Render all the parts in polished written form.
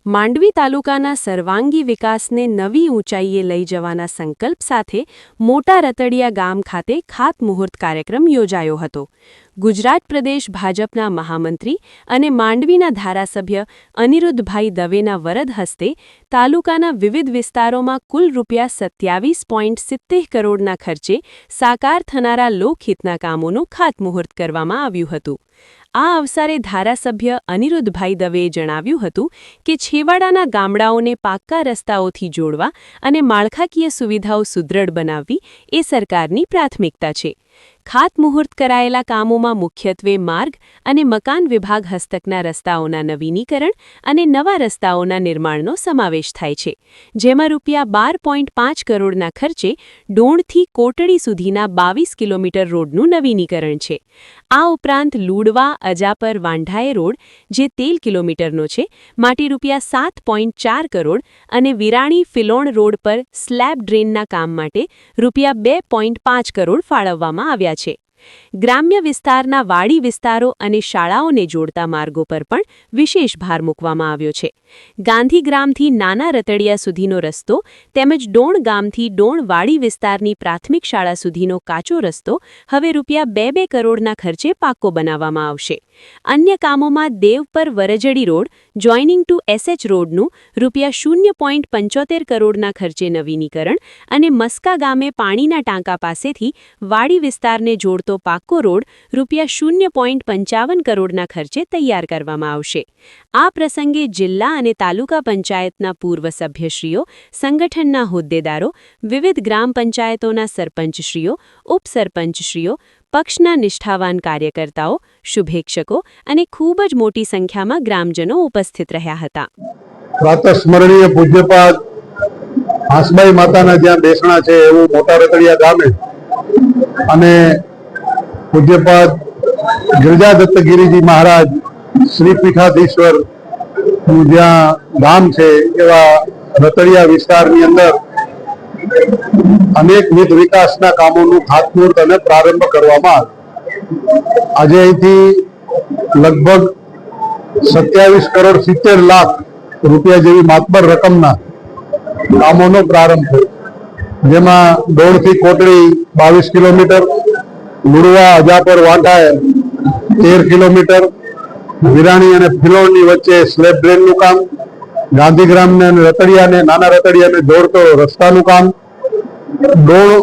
માંડવી તાલુકાના સર્વાંગી વિકાસને નવી ઊંચાઈએ લઈ જવાના સંકલ્પ સાથે મોટા રતડિયા ગામ ખાતે ખાતમુહૂર્ત કાર્યક્રમ યોજાયો હતો. ગુજરાત પ્રદેશ ભાજપના મહામંત્રી અને માંડવીના ધારાસભ્ય અનિરુદ્ધભાઈ દવેના વરદ હસ્તે તાલુકાના વિવિધ વિસ્તારોમાં કુલ ₹27.70 કરોડના ખર્ચે સાકાર થનારા લોકહિતના કામોનું ખાતમુહૂર્ત કરવામાં આવ્યું હતું. આ અવસરે ધારાસભ્ય અનિરુદ્ધભાઈ દવેએ જણાવ્યું હતું કે છેવાડાના ગામડાઓને પાક્કા રસ્તાઓથી જોડવા અને માળખાકીય સુવિધાઓ સુદૃઢ બનાવવી એ સરકારની પ્રાથમિકતા છે. ખાતમુહૂર્ત કરાયેલા કામોમાં મુખ્યત્વે માર્ગ અને મકાન વિભાગ હસ્તકના રસ્તાઓના નવીનીકરણ અને નવા રસ્તાઓના નિર્માણનો સમાવેશ થાય છે, જેમાં ₹12.5 કરોડના ખર્ચે ડોણથી કોટડી સુધીના 22 કિલોમીટર રોડનું નવીનીકરણ છે. આ ઉપરાંત લુડવા અજાપર વાંઢાએ રોડ, જે 13 કિલોમીટરનો છે, માટે ₹7.4 કરોડ અને વિરાણી ફિલોણ રોડ પર સ્લેબ ડ્રેનના કામ માટે ₹2.5 કરોડ ફાળવવામાં આવ્યા છે. ગ્રામ્ય વિસ્તારના વાડી વિસ્તારો અને શાળાઓને જોડતા માર્ગો પર પણ વિશેષ ભાર મૂકવામાં આવ્યો છે. ગાંધીગ્રામથી નાના રતડિયા સુધીનો રસ્તો તેમજ ડોણ ગામથી ડોણ વાડી વિસ્તારની પ્રાથમિક શાળા સુધીનો કાચો રસ્તો હવે ₹2.2 કરોડના ખર્ચે પાક્કો બનાવવામાં આવશે. અન્ય કામોમાં Devpar Varajdi road joining to SH રોડનું ₹0.75 કરોડના ખર્ચે નવીનીકરણ અને મસ્કા ગામે પાણીના ટાંકા પાસેથી વાડી વિસ્તારને જોડતો પાક્કો રોડ ₹0.55 કરોડના ખર્ચે તૈયાર કરવામાં આવશે. આ પ્રસંગે જિલ્લા અને તાલુકા પંચાયતના પૂર્વ સભ્યશ્રીઓ, સંગઠનના હોદ્દેદારો, વિવિધ ગ્રામ પંચાયતોના સરપંચશ્રીઓ, ઉપસરપંચશ્રીઓ, પક્ષના નિષ્ઠાવાન કાર્યકર્તાઓ, શુભેચ્છકો અને ખૂબ જ મોટી સંખ્યામાં ગ્રામજનો ઉપસ્થિત રહ્યા હતા. પ્રાતસ્મરણીય પૂજ્યપાદ હાંસબાઈ માતાના જ્યાં બેસણા છે એવું મોટા રતડિયા ગામે અને પૂજ્યપાદ ગિરજાદત્ત ગિરિજી મહારાજ શ્રી પીઠાધીશ્વર જ્યાં ગામ છે એવા રતડિયા વિસ્તારની અંદર અનેકવિધ વિકાસના કામોનું ખાતમુહૂર્ત અને પ્રારંભ કરવામાં આવ્યો. આજે અહીંથી લગભગ 27 કરોડ 70 લાખ રૂપિયા જેવી માતબર રકમના કામોનો પ્રારંભ થયો, જેમાં ડોણથી કોટડી 22 કિલોમીટર, લુડવા અજાપર વાંઢાએ 13 કિલોમીટર, વિરાણી અને ફિલોણની વચ્ચે સ્લેબ ડ્રેનનું કામ, ગાંધીગ્રામને અને રતડિયાને નાના રતડિયાને જોડતો રસ્તાનું કામ, ડોણ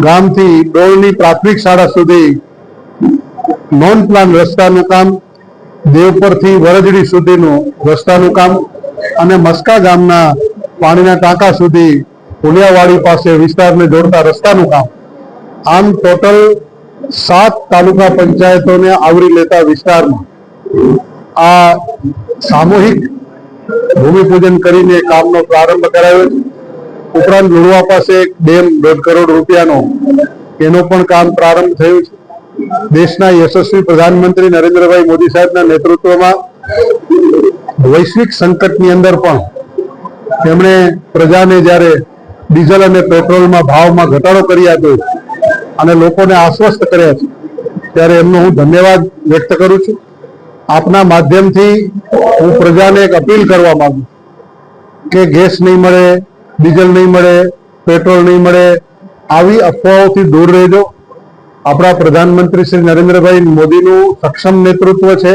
ગામથી ડોળની પ્રાથમિક શાળા સુધી નોન પ્લાન રસ્તાનું કામ, દેવપરથી વરજડી સુધીનું રસ્તાનું કામ અને મસ્કા ગામના પાણીના ટાંકા સુધી પુલિયાવાડી પાસે વિસ્તારને જોડતા રસ્તાનું કામ. આમ ટોટલ 7 તાલુકા પંચાયતોને આવરી લેતા વિસ્તારમાં આ સામૂહિક ભૂમિપૂજન કરીને કામનો પ્રારંભ કરાયો છે. ઉપરાંત લુડવા પાસે એક ડેમ 1.5 કરોડ રૂપિયાનો એનો પણ કામ પ્રારંભ થયું છે. દેશના યશસ્વી પ્રધાનમંત્રી નરેન્દ્રભાઈ મોદી સાહેબના નેતૃત્વમાં વૈશ્વિક સંકટની અંદર પણ તેમણે પ્રજાને જ્યારે ડીઝલ અને પેટ્રોલમાં ભાવમાં ઘટાડો કરી આપ્યો અને લોકોને આશ્વસ્ત કર્યા છે, ત્યારે એમનો હું ધન્યવાદ વ્યક્ત કરું છું. આપના માધ્યમથી હું પ્રજાને એક અપીલ કરવા માંગુ કે ગેસ નહીં મળે, ડીઝલ નહીં મળે, પેટ્રોલ નહીં મળે, આવી અફવાઓથી દૂર રહેજો. આપણા પ્રધાનમંત્રી શ્રી નરેન્દ્રભાઈ મોદીનું સક્ષમ નેતૃત્વ છે.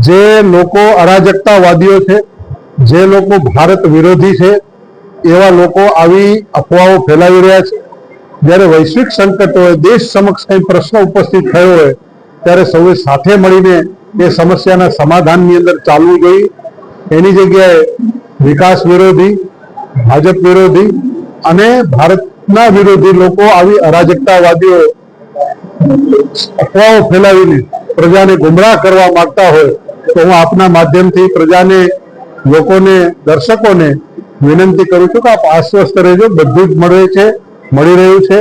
જે લોકો અરાજકતાવાદીઓ છે, જે લોકો ભારત વિરોધી છે, એવા લોકો આવી અફવાઓ ફેલાવી રહ્યા છે. જ્યારે વૈશ્વિક સંકટ હોય, દેશ સમક્ષ કંઈ પ્રશ્ન ઉપસ્થિત થયો હોય, ત્યારે સૌએ સાથે મળીને એ સમસ્યાના સમાધાનની અંદર ચાલવું જોઈએ. એની જગ્યાએ વિકાસ વિરોધી, ભાજપ વિરોધી અને ભારતના વિરોધી લોકો આવી અરાજકતાવાદીઓ અફવાઓ ફેલાવીને પ્રજાને ગુમરાહ કરવા માંગતા હોય તો હું આપના માધ્યમથી પ્રજાને, લોકોને, દર્શકોને વિનંતી કરું છું કે આપ આશ્વસ્ત રહેજો. બધું જ મળી રહ્યું છે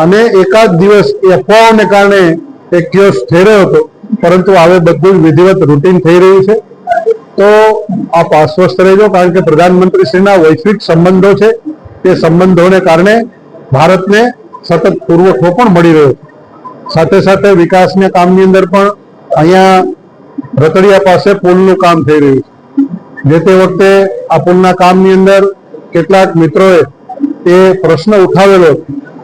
અને એકાદ દિવસ એ અફવાઓને કારણે એક કિયોસ્ક થઈ રહ્યો હતો, પરંતુ હવે બધું જ વિધિવત રૂટીન થઈ રહ્યું છે. તો આપ આશ્વસ્ત રહેજો, કારણ કે પ્રધાનમંત્રીશ્રીના વૈશ્વિક સંબંધો છે, તે સંબંધોને કારણે ભારતને સતત પુરવઠો પણ મળી રહ્યો છે. સાથે સાથે વિકાસના કામની અંદર પણ અહીંયા રતડિયા પાસે પુલનું કામ થઈ રહ્યું છે. જે તે વખતે આ પુલના કામની અંદર કેટલાક મિત્રોએ એ પ્રશ્ન ઉઠાવેલો,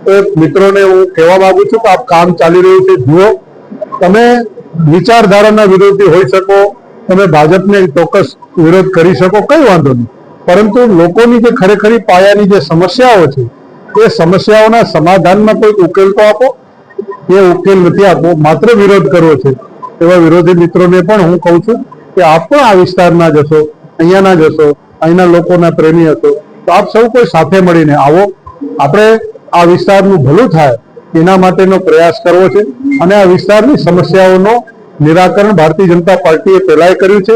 તો મિત્રોને હું કહેવા માંગુ છું કે આ કામ ચાલી રહ્યું છે, જુઓ, તમે વિચારધારાના વિરોધી હોઈ શકો, તમે ભાજપને ચોક્કસ વિરોધ કરી શકો, કઈ વાંધો નહીં, પરંતુ લોકોની જે ખરેખરી પાયાની જે સમસ્યાઓ છે એ સમસ્યાઓના સમાધાનમાં કોઈ ઉકેલ તો આપો. એ ઉકેલ નથી આપવો, માત્ર વિરોધ કરવો છે. એવા વિરોધી મિત્રોને પણ હું કહું છું કે આપ પણ આ વિસ્તારના જશો, અહીંયાના જશો, અહીંના લોકોના પ્રેમી હશો, તો આપ સૌ કોઈ સાથે મળીને આવો. આપણે આ વિસ્તારનું ભલું થાય એના માટેનો પ્રયાસ કરવો છે, અને આ વિસ્તારની સમસ્યાઓનો નિરાકરણ ભારતીય જનતા પાર્ટીએ પહેલાય કર્યું છે,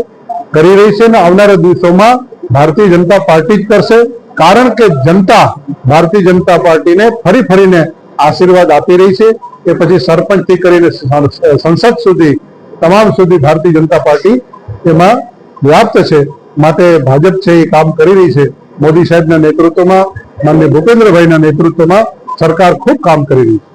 કરી રહી છે, અને આવનારા દિવસોમાં ભારતીય જનતા પાર્ટી જ કરશે. કારણ કે જનતા ભારતીય જનતા પાર્ટીને ફરી ફરીને આશીર્વાદ આપી રહી છે. એ પછી સરપંચથી કરીને સંસદ સુધી, તમામ સુધી ભારતીય જનતા પાર્ટી એમાં વ્યાપ્ત છે. માટે ભાજપ છે એ કામ કરી રહી છે. મોદી સાહેબના નેતૃત્વમાં, માનનીય ભૂપેન્દ્રભાઈના નેતૃત્વમાં સરકાર ખૂબ કામ કરી રહી છે.